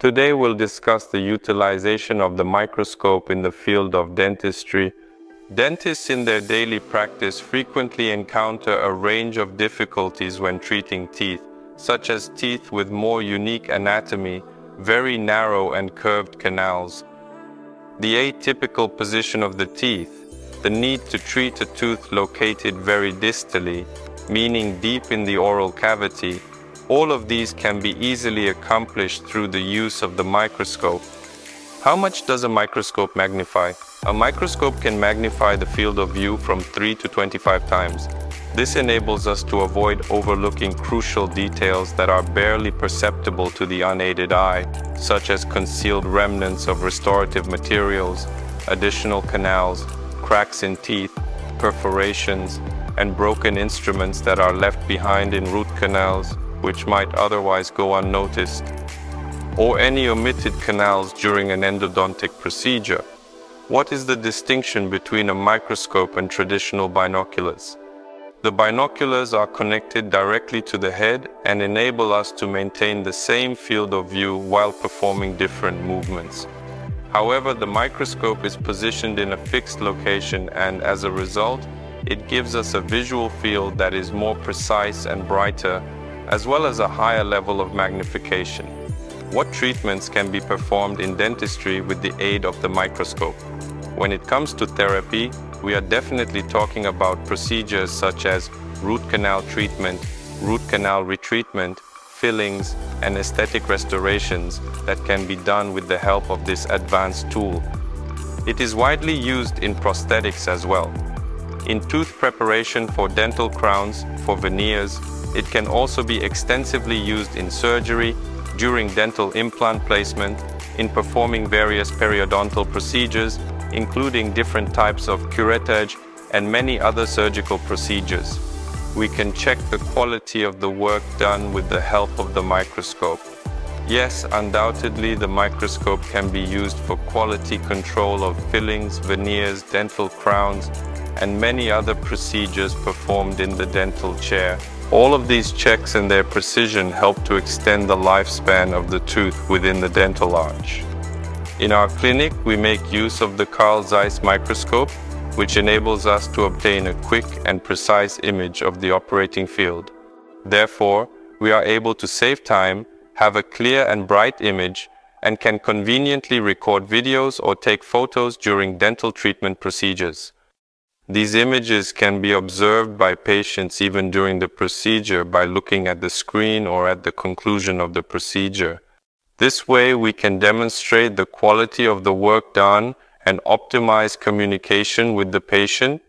Today we'll discuss the utilization of the microscope in the field of dentistry. Dentists in their daily practice frequently encounter a range of difficulties when treating teeth, such as teeth with more unique anatomy, very narrow and curved canals, the atypical position of the teeth, the need to treat a tooth located very distally, meaning deep in the oral cavity. All of these can be easily accomplished through the use of the microscope. How much does a microscope magnify? A microscope can magnify the field of view from 3 to 25 times. This enables us to avoid overlooking crucial details that are barely perceptible to the unaided eye, such as concealed remnants of restorative materials, additional canals, cracks in teeth, perforations, and broken instruments that are left behind in root canals, which might otherwise go unnoticed, or any omitted canals during an endodontic procedure. What is the distinction between a microscope and traditional binoculars? The binoculars are connected directly to the head and enable us to maintain the same field of view while performing different movements. However, the microscope is positioned in a fixed location and, as a result, it gives us a visual field that is more precise and brighter, as well as a higher level of magnification. What treatments can be performed in dentistry with the aid of the microscope? When it comes to therapy, we are definitely talking about procedures such as root canal treatment, root canal retreatment, fillings, and aesthetic restorations that can be done with the help of this advanced tool. It is widely used in prosthetics as well. In tooth preparation for dental crowns, for veneers, it can also be extensively used in surgery, during dental implant placement, in performing various periodontal procedures, including different types of curettage and many other surgical procedures. We can check the quality of the work done with the help of the microscope. Yes, undoubtedly the microscope can be used for quality control of fillings, veneers, dental crowns, and many other procedures performed in the dental chair. All of these checks and their precision help to extend the lifespan of the tooth within the dental arch. In our clinic, we make use of the Carl Zeiss microscope, which enables us to obtain a quick and precise image of the operating field. Therefore, we are able to save time, have a clear and bright image, and can conveniently record videos or take photos during dental treatment procedures. These images can be observed by patients even during the procedure by looking at the screen or at the conclusion of the procedure. This way we can demonstrate the quality of the work done and optimize communication with the patient